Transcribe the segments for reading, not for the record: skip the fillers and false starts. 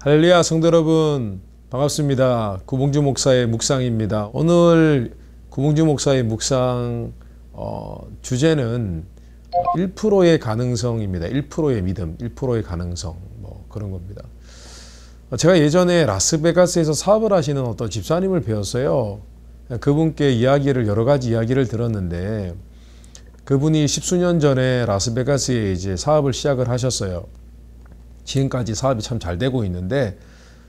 할렐루야 성도 여러분 반갑습니다. 구봉주 목사의 묵상입니다. 오늘 구봉주 목사의 묵상 주제는 1%의 가능성입니다. 1%의 믿음, 1%의 가능성 그런 겁니다. 제가 예전에 라스베가스에서 사업을 하시는 어떤 집사님을 배웠어요. 그분께 이야기를 여러 가지 이야기를 들었는데 그분이 십수년 전에 라스베가스에 이제 사업을 시작을 하셨어요. 지금까지 사업이 참 잘 되고 있는데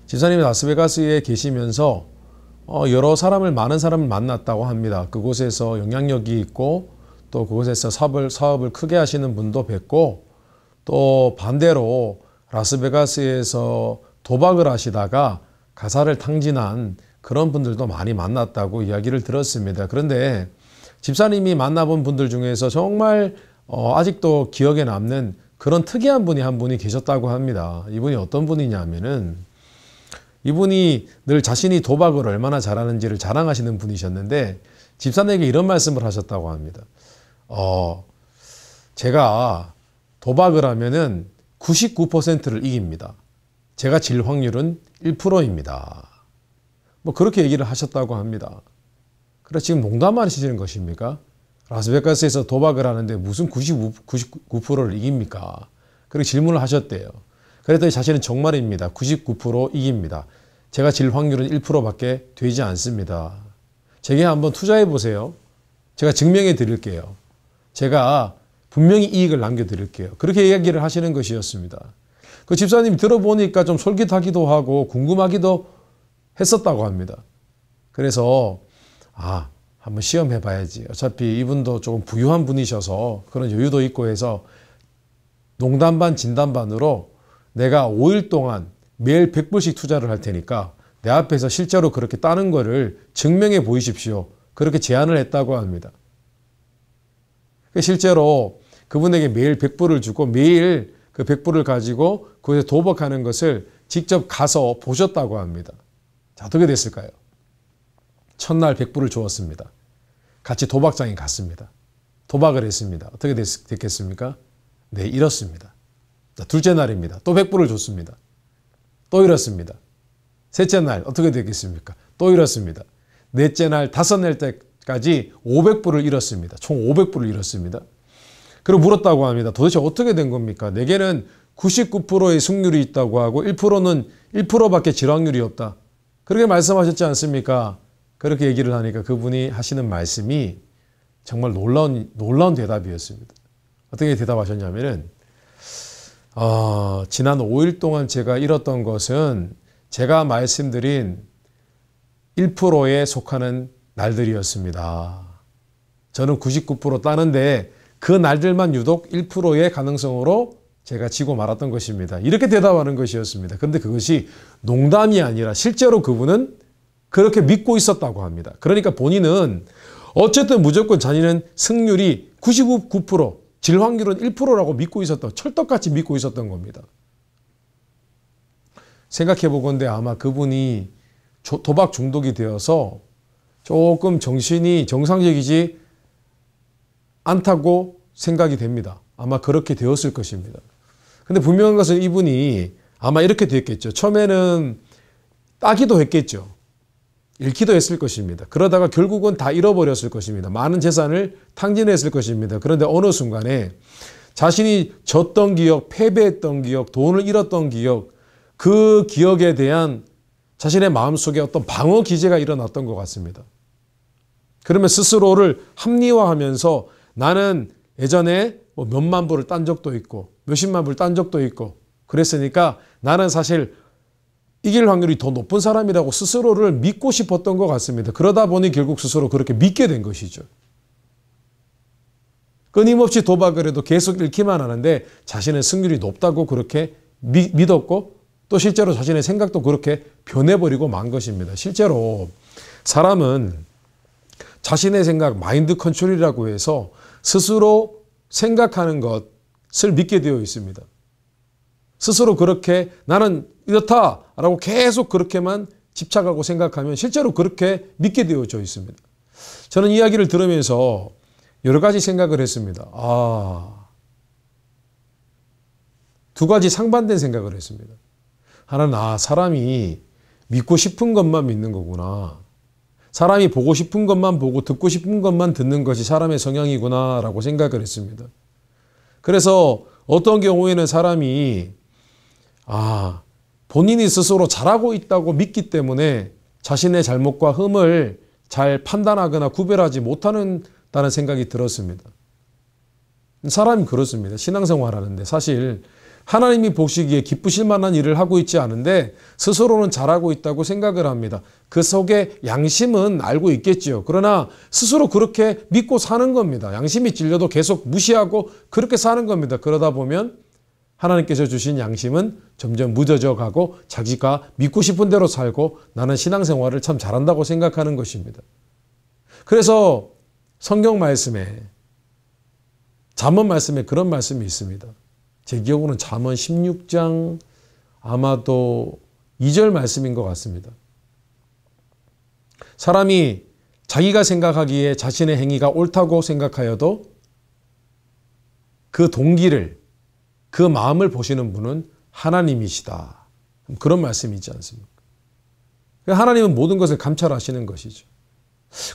집사님이 라스베가스에 계시면서 많은 사람을 만났다고 합니다. 그곳에서 영향력이 있고 또 그곳에서 사업을 크게 하시는 분도 뵙고 또 반대로 라스베가스에서 도박을 하시다가 가사를 탕진한 그런 분들도 많이 만났다고 이야기를 들었습니다. 그런데 집사님이 만나본 분들 중에서 정말 아직도 기억에 남는 그런 특이한 분이 한 분이 계셨다고 합니다. 이분이 어떤 분이냐면은 이분이 늘 자신이 도박을 얼마나 잘하는지를 자랑하시는 분이셨는데 집사님에게 이런 말씀을 하셨다고 합니다. 제가 도박을 하면은 99%를 이깁니다. 제가 질 확률은 1%입니다. 그렇게 얘기를 하셨다고 합니다. 그래 지금 농담하시는 것입니까? 라스베가스에서 도박을 하는데 무슨 99%를 이깁니까? 그렇게 질문을 하셨대요. 그랬더니 자신은 정말입니다. 99% 이깁니다. 제가 질 확률은 1%밖에 되지 않습니다. 제게 한번 투자해 보세요. 제가 증명해 드릴게요. 제가 분명히 이익을 남겨드릴게요. 그렇게 이야기를 하시는 것이었습니다. 그 집사님이 들어보니까 좀 솔깃하기도 하고 궁금하기도 했었다고 합니다. 그래서 한번 시험해 봐야지. 어차피 이분도 조금 부유한 분이셔서 그런 여유도 있고 해서 농담 반 진담 반으로 내가 5일 동안 매일 100불씩 투자를 할 테니까 내 앞에서 실제로 그렇게 따는 거를 증명해 보이십시오. 그렇게 제안을 했다고 합니다. 실제로 그분에게 매일 100불을 주고 매일 그 100불을 가지고 그곳에 도박하는 것을 직접 가서 보셨다고 합니다. 자, 어떻게 됐을까요? 첫날 100불을 주었습니다. 같이 도박장에 갔습니다. 도박을 했습니다. 어떻게 됐겠습니까? 네, 잃었습니다. 자, 둘째 날입니다. 또 100불을 줬습니다. 또 잃었습니다. 셋째 날 어떻게 됐겠습니까? 또 잃었습니다. 넷째 날, 다섯 날 때까지 500불을 잃었습니다. 총 500불을 잃었습니다. 그리고 물었다고 합니다. 도대체 어떻게 된 겁니까? 내게는 99%의 승률이 있다고 하고 1%는 1%밖에 질 확률이 없다. 그렇게 말씀하셨지 않습니까? 그렇게 얘기를 하니까 그분이 하시는 말씀이 정말 놀라운 대답이었습니다. 어떻게 대답하셨냐면은 지난 5일 동안 제가 잃었던 것은 제가 말씀드린 1%에 속하는 날들이었습니다. 저는 99% 따는데 그 날들만 유독 1%의 가능성으로 제가 지고 말았던 것입니다. 이렇게 대답하는 것이었습니다. 그런데 그것이 농담이 아니라 실제로 그분은 그렇게 믿고 있었다고 합니다. 그러니까 본인은 어쨌든 무조건 자기는 승률이 99%, 질 확률은 1%라고 믿고 있었던, 철떡같이 믿고 있었던 겁니다. 생각해 보건대 아마 그분이 도박 중독이 되어서 조금 정신이 정상적이지 않다고 생각이 됩니다. 아마 그렇게 되었을 것입니다. 근데 분명한 것은 이분이 아마 이렇게 됐겠죠. 처음에는 따기도 했겠죠. 잃기도 했을 것입니다. 그러다가 결국은 다 잃어버렸을 것입니다. 많은 재산을 탕진했을 것입니다. 그런데 어느 순간에 자신이 졌던 기억, 패배했던 기억, 돈을 잃었던 기억, 그 기억에 대한 자신의 마음속에 어떤 방어 기제가 일어났던 것 같습니다. 그러면 스스로를 합리화하면서 나는 예전에 몇만 불을 딴 적도 있고 몇십만 불을 딴 적도 있고 그랬으니까 나는 사실 이길 확률이 더 높은 사람이라고 스스로를 믿고 싶었던 것 같습니다. 그러다 보니 결국 스스로 그렇게 믿게 된 것이죠. 끊임없이 도박을 해도 계속 잃기만 하는데 자신의 승률이 높다고 그렇게 믿었고 또 실제로 자신의 생각도 그렇게 변해버리고 만 것입니다. 실제로 사람은 자신의 생각, 마인드 컨트롤이라고 해서 스스로 생각하는 것을 믿게 되어 있습니다. 스스로 그렇게 나는 이렇다라고 계속 그렇게만 집착하고 생각하면 실제로 그렇게 믿게 되어져 있습니다. 저는 이야기를 들으면서 여러 가지 생각을 했습니다. 두 가지 상반된 생각을 했습니다. 하나는 사람이 믿고 싶은 것만 믿는 거구나. 사람이 보고 싶은 것만 보고 듣고 싶은 것만 듣는 것이 사람의 성향이구나 라고 생각을 했습니다. 그래서 어떤 경우에는 사람이 본인이 스스로 잘하고 있다고 믿기 때문에 자신의 잘못과 흠을 잘 판단하거나 구별하지 못한다는 생각이 들었습니다. 사람이 그렇습니다. 신앙생활하는데 사실 하나님이 보시기에 기쁘실 만한 일을 하고 있지 않은데 스스로는 잘하고 있다고 생각을 합니다. 그 속에 양심은 알고 있겠지요. 그러나 스스로 그렇게 믿고 사는 겁니다. 양심이 찔려도 계속 무시하고 그렇게 사는 겁니다. 그러다 보면 하나님께서 주신 양심은 점점 무뎌져 가고 자기가 믿고 싶은 대로 살고 나는 신앙생활을 참 잘한다고 생각하는 것입니다. 그래서 성경 말씀에 잠언 말씀에 그런 말씀이 있습니다. 제 기억으로는 잠언 16장 아마도 2절 말씀인 것 같습니다. 사람이 자기가 생각하기에 자신의 행위가 옳다고 생각하여도 그 동기를, 그 마음을 보시는 분은 하나님이시다. 그런 말씀이 있지 않습니까? 하나님은 모든 것을 감찰하시는 것이죠.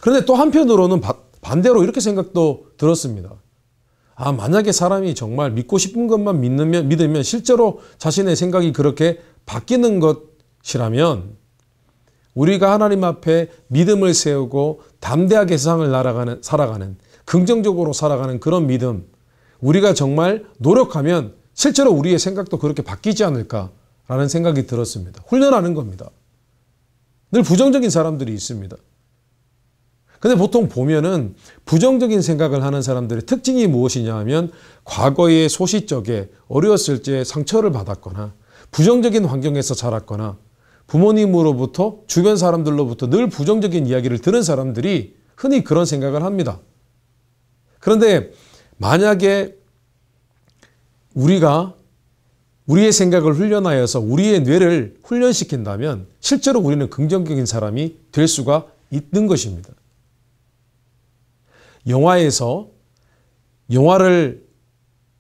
그런데 또 한편으로는 반대로 이렇게 생각도 들었습니다. 만약에 사람이 정말 믿고 싶은 것만 믿으면 실제로 자신의 생각이 그렇게 바뀌는 것이라면 우리가 하나님 앞에 믿음을 세우고 담대하게 세상을 살아가는 긍정적으로 살아가는 그런 믿음, 우리가 정말 노력하면 실제로 우리의 생각도 그렇게 바뀌지 않을까라는 생각이 들었습니다. 훈련하는 겁니다. 늘 부정적인 사람들이 있습니다. 근데 보통 보면은 부정적인 생각을 하는 사람들의 특징이 무엇이냐 하면 과거의 소시적에 어려웠을 때 상처를 받았거나 부정적인 환경에서 자랐거나 부모님으로부터 주변 사람들로부터 늘 부정적인 이야기를 들은 사람들이 흔히 그런 생각을 합니다. 그런데 만약에 우리가 우리의 생각을 훈련하여서 우리의 뇌를 훈련시킨다면 실제로 우리는 긍정적인 사람이 될 수가 있는 것입니다. 영화에서 영화를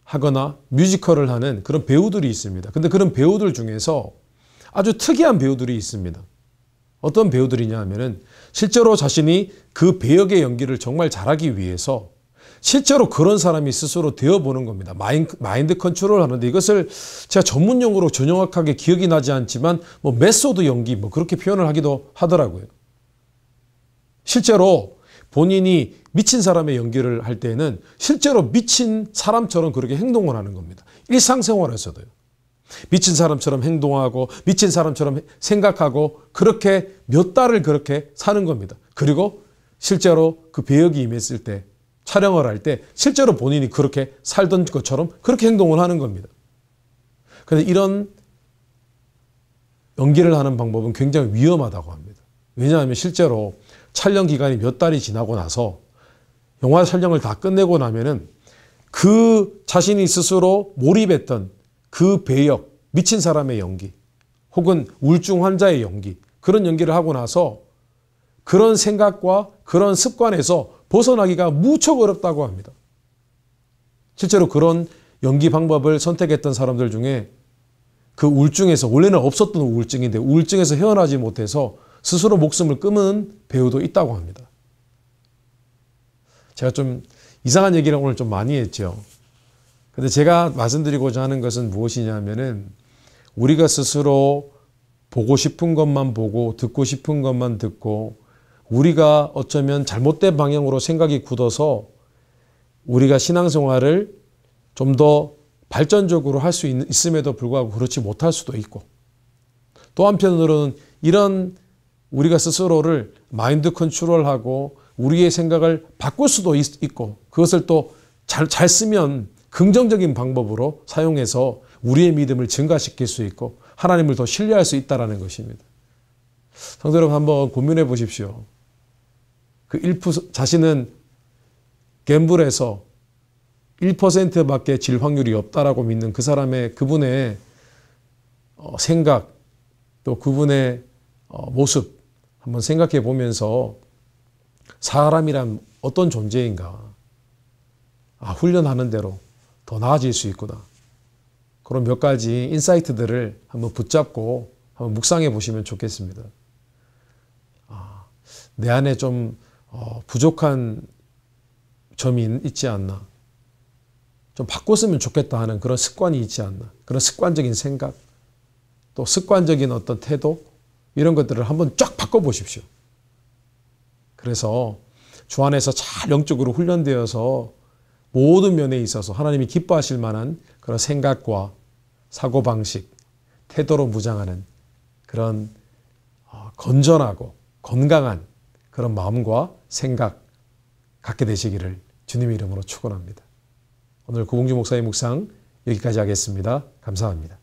하거나 뮤지컬을 하는 그런 배우들이 있습니다. 근데 그런 배우들 중에서 아주 특이한 배우들이 있습니다. 어떤 배우들이냐 하면은 실제로 자신이 그 배역의 연기를 정말 잘하기 위해서 실제로 그런 사람이 스스로 되어보는 겁니다. 마인드 컨트롤 하는데 이것을 제가 전문 용어로 정확하게 기억이 나지 않지만 메소드 연기 그렇게 표현을 하기도 하더라고요. 실제로 본인이 미친 사람의 연기를 할 때는 실제로 미친 사람처럼 그렇게 행동을 하는 겁니다. 일상생활에서도요. 미친 사람처럼 행동하고 미친 사람처럼 생각하고 그렇게 몇 달을 그렇게 사는 겁니다. 그리고 실제로 그 배역이 임했을 때 촬영을 할 때 실제로 본인이 그렇게 살던 것처럼 그렇게 행동을 하는 겁니다. 그런데 이런 연기를 하는 방법은 굉장히 위험하다고 합니다. 왜냐하면 실제로 촬영 기간이 몇 달이 지나고 나서 영화 촬영을 다 끝내고 나면은 그 자신이 스스로 몰입했던 그 배역, 미친 사람의 연기 혹은 우울증 환자의 연기, 그런 연기를 하고 나서 그런 생각과 그런 습관에서 벗어나기가 무척 어렵다고 합니다. 실제로 그런 연기 방법을 선택했던 사람들 중에 그 우울증에서, 원래는 없었던 우울증인데 우울증에서 헤어나지 못해서 스스로 목숨을 끊은 배우도 있다고 합니다. 제가 좀 이상한 얘기를 오늘 좀 많이 했죠. 근데 제가 말씀드리고자 하는 것은 무엇이냐면은 우리가 스스로 보고 싶은 것만 보고 듣고 싶은 것만 듣고 우리가 어쩌면 잘못된 방향으로 생각이 굳어서 우리가 신앙생활을 좀 더 발전적으로 할 수 있음에도 불구하고 그렇지 못할 수도 있고, 또 한편으로는 이런 우리가 스스로를 마인드 컨트롤하고 우리의 생각을 바꿀 수도 있고, 그것을 또 잘 쓰면 긍정적인 방법으로 사용해서 우리의 믿음을 증가시킬 수 있고 하나님을 더 신뢰할 수 있다는 것입니다. 성도 여러분, 한번 고민해 보십시오. 그 1% 자신은 갬블에서 1%밖에 질 확률이 없다라고 믿는 그 사람의, 그분의 생각, 또 그분의 모습 한번 생각해 보면서 사람이란 어떤 존재인가, 훈련하는 대로 더 나아질 수 있구나, 그런 몇 가지 인사이트들을 한번 붙잡고 한번 묵상해 보시면 좋겠습니다. 내 안에 좀 부족한 점이 있지 않나, 좀 바꿨으면 좋겠다 하는 그런 습관이 있지 않나, 그런 습관적인 생각, 또 습관적인 어떤 태도, 이런 것들을 한번 쫙 바꿔보십시오. 그래서 주 안에서 잘 영적으로 훈련되어서 모든 면에 있어서 하나님이 기뻐하실 만한 그런 생각과 사고방식, 태도로 무장하는 그런 건전하고 건강한 그런 마음과 생각 갖게 되시기를 주님의 이름으로 축원합니다. 오늘 구봉주 목사의 묵상 여기까지 하겠습니다. 감사합니다.